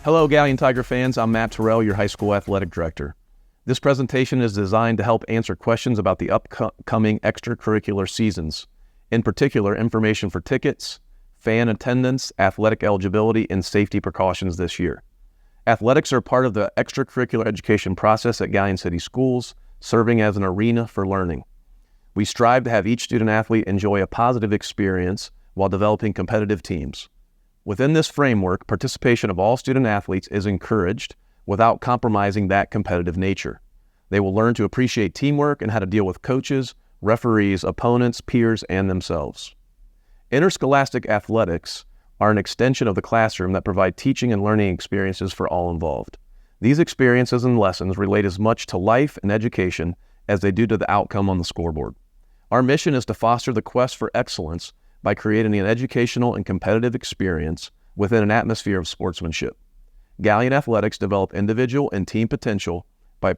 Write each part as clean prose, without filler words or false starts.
Hello, Galion Tiger fans. I'm Matt Terrell, your high school athletic director. This presentation is designed to help answer questions about the upcoming extracurricular seasons. In particular, information for tickets, fan attendance, athletic eligibility, and safety precautions this year. Athletics are part of the extracurricular education process at Galion City Schools, serving as an arena for learning. We strive to have each student athlete enjoy a positive experience while developing competitive teams. Within this framework, participation of all student athletes is encouraged without compromising that competitive nature. They will learn to appreciate teamwork and how to deal with coaches, referees, opponents, peers, and themselves. Interscholastic athletics are an extension of the classroom that provide teaching and learning experiences for all involved. These experiences and lessons relate as much to life and education as they do to the outcome on the scoreboard. Our mission is to foster the quest for excellence by creating an educational and competitive experience within an atmosphere of sportsmanship. Galion Athletics develop individual and team potential by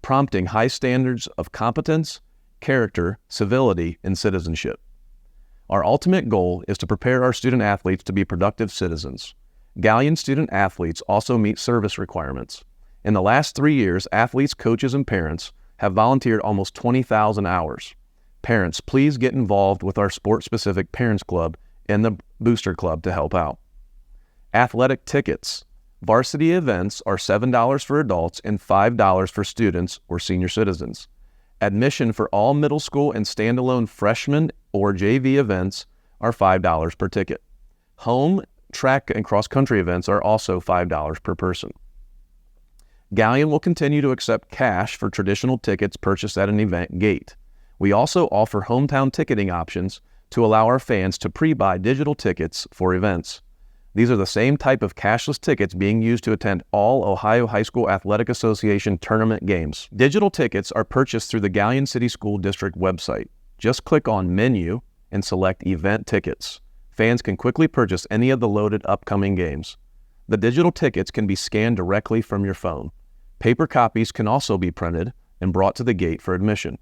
prompting high standards of competence, character, civility, and citizenship. Our ultimate goal is to prepare our student athletes to be productive citizens. Galion student athletes also meet service requirements. In the last 3 years, athletes, coaches, and parents have volunteered almost 20,000 hours. Parents, please get involved with our sport-specific Parents Club and the Booster Club to help out. Athletic tickets. Varsity events are $7 for adults and $5 for students or senior citizens. Admission for all middle school and standalone freshman or JV events are $5 per ticket. Home, track, and cross-country events are also $5 per person. Galion will continue to accept cash for traditional tickets purchased at an event gate. We also offer hometown ticketing options to allow our fans to pre-buy digital tickets for events. These are the same type of cashless tickets being used to attend all Ohio High School Athletic Association tournament games. Digital tickets are purchased through the Galion City School District website. Just click on Menu and select Event Tickets. Fans can quickly purchase any of the loaded upcoming games. The digital tickets can be scanned directly from your phone. Paper copies can also be printed and brought to the gate for admission.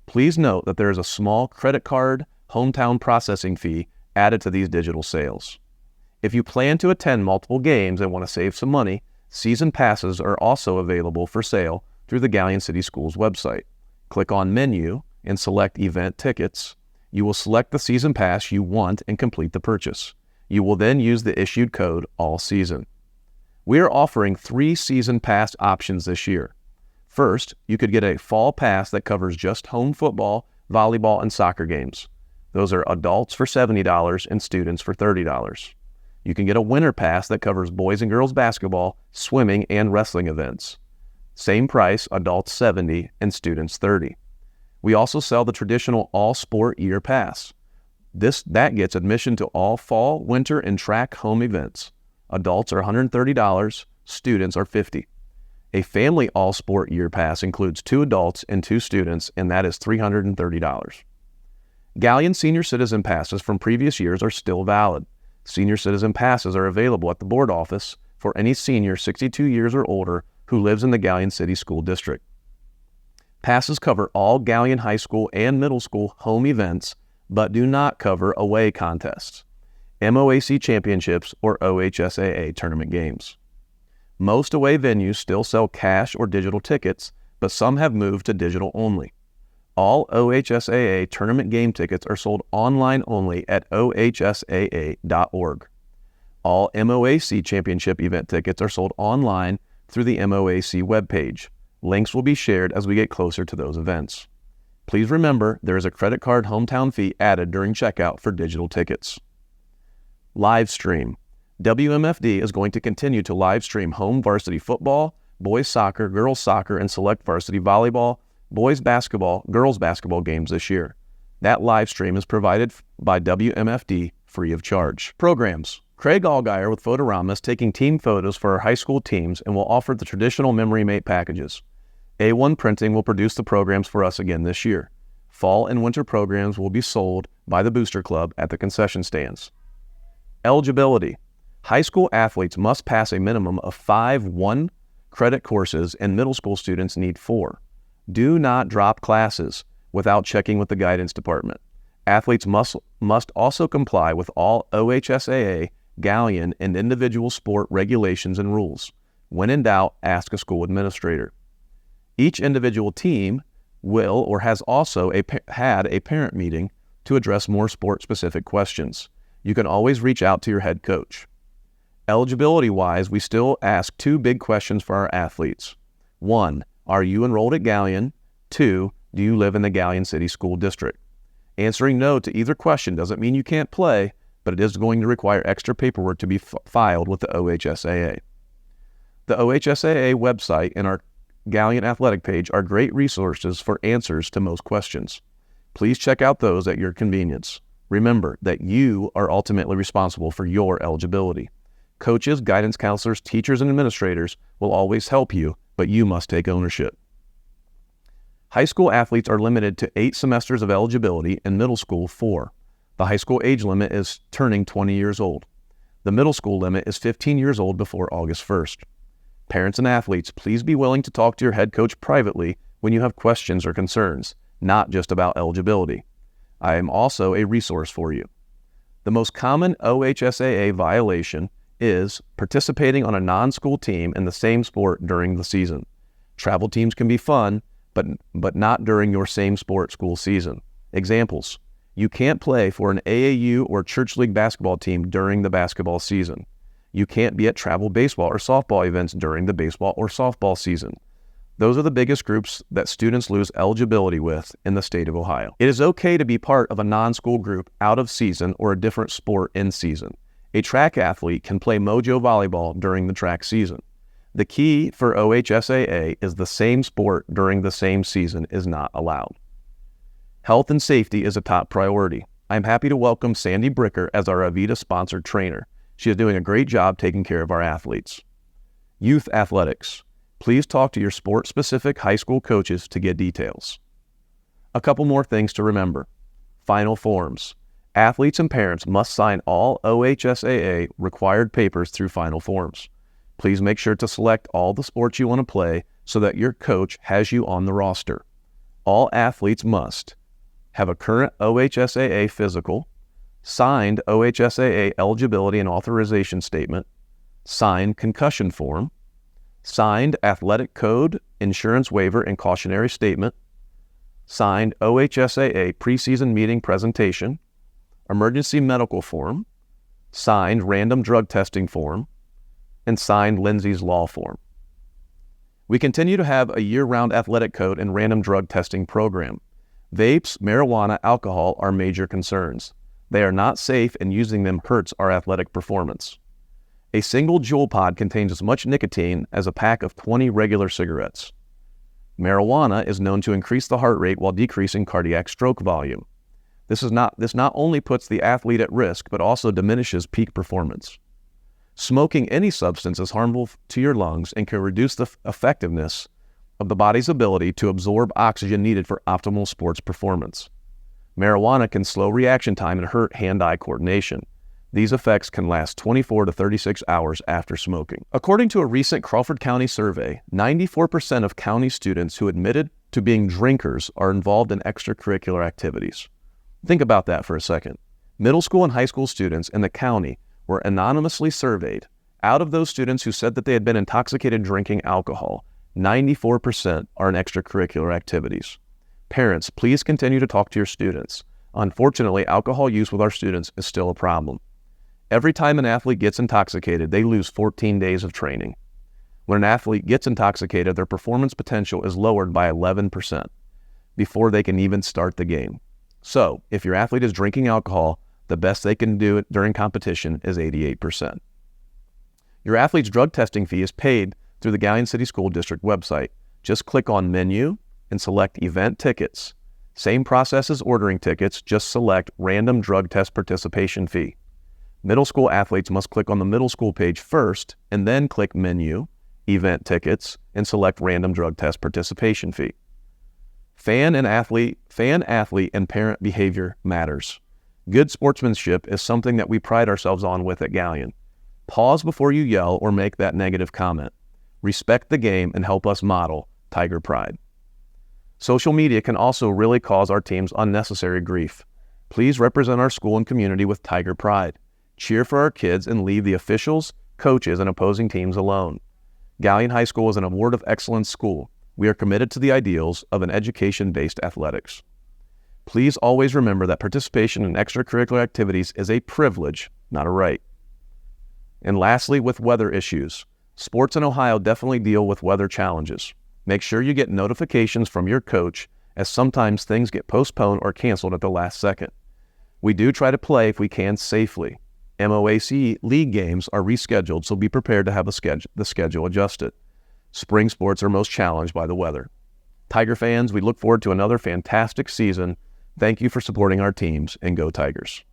Please note that there is a small credit card hometown processing fee added to these digital sales. If you plan to attend multiple games and want to save some money, season passes are also available for sale through the Galion City Schools website. Click on Menu and select Event Tickets. You will select the season pass you want and complete the purchase. You will then use the issued code all season. We are offering 3 season pass options this year. First, you could get a fall pass that covers just home football, volleyball, and soccer games. Those are adults for $70 and students for $30. You can get a winter pass that covers boys and girls basketball, swimming, and wrestling events. Same price, adults $70 and students $30. We also sell the traditional all-sport year pass. That gets admission to all fall, winter, and track home events. Adults are $130, students are $50. A family all-sport year pass includes 2 adults and 2 students, and that is $330. Galion senior citizen passes from previous years are still valid. Senior citizen passes are available at the board office for any senior 62 years or older who lives in the Galion City School District. Passes cover all Galion High School and Middle School home events, but do not cover away contests, MOAC championships, or OHSAA tournament games. Most away venues still sell cash or digital tickets, but some have moved to digital only. All OHSAA tournament game tickets are sold online only at ohsaa.org. All MOAC championship event tickets are sold online through the MOAC webpage. Links will be shared as we get closer to those events. Please remember there is a credit card hometown fee added during checkout for digital tickets. Live stream. WMFD is going to continue to live stream home varsity football, boys soccer, girls soccer, and select varsity volleyball, boys basketball, girls basketball games this year. That live stream is provided by WMFD free of charge. Programs. Craig Allgaier with Photorama is taking team photos for our high school teams and will offer the traditional Memory Mate packages. A1 Printing will produce the programs for us again this year. Fall and winter programs will be sold by the Booster Club at the concession stands. Eligibility. High school athletes must pass a minimum of 5 one-credit courses, and middle school students need 4. Do not drop classes without checking with the guidance department. Athletes must also comply with all OHSAA Galion, and individual sport regulations and rules. When in doubt, ask a school administrator. Each individual team will or has also had a parent meeting to address more sport-specific questions. You can always reach out to your head coach. Eligibility-wise, we still ask two big questions for our athletes. 1, are you enrolled at Galion? 2, do you live in the Galion City School District? Answering no to either question doesn't mean you can't play, but it is going to require extra paperwork to be filed with the OHSAA. The OHSAA website and our Galion Athletic page are great resources for answers to most questions. Please check out those at your convenience. Remember that you are ultimately responsible for your eligibility. Coaches, guidance counselors, teachers, and administrators will always help you, but you must take ownership. High school athletes are limited to 8 semesters of eligibility and middle school 4. The high school age limit is turning 20 years old. The middle school limit is 15 years old before August 1st. Parents and athletes, please be willing to talk to your head coach privately when you have questions or concerns, not just about eligibility. I am also a resource for you. The most common OHSAA violation is participating on a non-school team in the same sport during the season. Travel teams can be fun, but not during your same sport school season. Examples: you can't play for an AAU or church league basketball team during the basketball season. You can't be at travel baseball or softball events during the baseball or softball season. Those are the biggest groups that students lose eligibility with in the state of Ohio. It is okay to be part of a non-school group out of season or a different sport in season. A track athlete can play mojo volleyball during the track season. The key for OHSAA is the same sport during the same season is not allowed. Health and safety is a top priority. I'm happy to welcome Sandy Bricker as our Avita-sponsored trainer. She is doing a great job taking care of our athletes. Youth athletics. Please talk to your sport-specific high school coaches to get details. A couple more things to remember. Final forms. Athletes and parents must sign all OHSAA required papers through final forms. Please make sure to select all the sports you want to play so that your coach has you on the roster. All athletes must have a current OHSAA physical, signed OHSAA eligibility and authorization statement, signed concussion form, signed athletic code, insurance waiver and cautionary statement, signed OHSAA preseason meeting presentation, emergency medical form, signed random drug testing form, and signed Lindsay's Law form. We continue to have a year-round athletic code and random drug testing program. Vapes, marijuana, alcohol are major concerns. They are not safe and using them hurts our athletic performance. A single Juul pod contains as much nicotine as a pack of 20 regular cigarettes. Marijuana is known to increase the heart rate while decreasing cardiac stroke volume. This not only puts the athlete at risk, but also diminishes peak performance. Smoking any substance is harmful to your lungs and can reduce the effectiveness of the body's ability to absorb oxygen needed for optimal sports performance. Marijuana can slow reaction time and hurt hand-eye coordination. These effects can last 24 to 36 hours after smoking. According to a recent Crawford County survey, 94% of county students who admitted to being drinkers are involved in extracurricular activities. Think about that for a second. Middle school and high school students in the county were anonymously surveyed. Out of those students who said that they had been intoxicated drinking alcohol, 94% are in extracurricular activities. Parents, please continue to talk to your students. Unfortunately, alcohol use with our students is still a problem. Every time an athlete gets intoxicated, they lose 14 days of training. When an athlete gets intoxicated, their performance potential is lowered by 11% before they can even start the game. So, if your athlete is drinking alcohol, the best they can do during competition is 88%. Your athlete's drug testing fee is paid through the Galion City School District website. Just click on Menu and select Event Tickets. Same process as ordering tickets, just select Random Drug Test Participation Fee. Middle school athletes must click on the middle school page first and then click Menu, Event Tickets, and select Random Drug Test Participation Fee. Fan athlete, and parent behavior matters. Good sportsmanship is something that we pride ourselves on with at Galion. Pause before you yell or make that negative comment. Respect the game and help us model Tiger Pride. Social media can also really cause our teams unnecessary grief. Please represent our school and community with Tiger Pride. cheer for our kids, and leave the officials, coaches, and opposing teams alone. Galion High School is an award of excellence school. We are committed to the ideals of an education-based athletics. Please always remember that participation in extracurricular activities is a privilege, not a right. And lastly, with weather issues. Sports in Ohio definitely deal with weather challenges. Make sure you get notifications from your coach, as sometimes things get postponed or canceled at the last second. We do try to play if we can safely. MOAC league games are rescheduled, so be prepared to have the schedule adjusted. Spring sports are most challenged by the weather. Tiger fans, we look forward to another fantastic season. Thank you for supporting our teams, and go Tigers.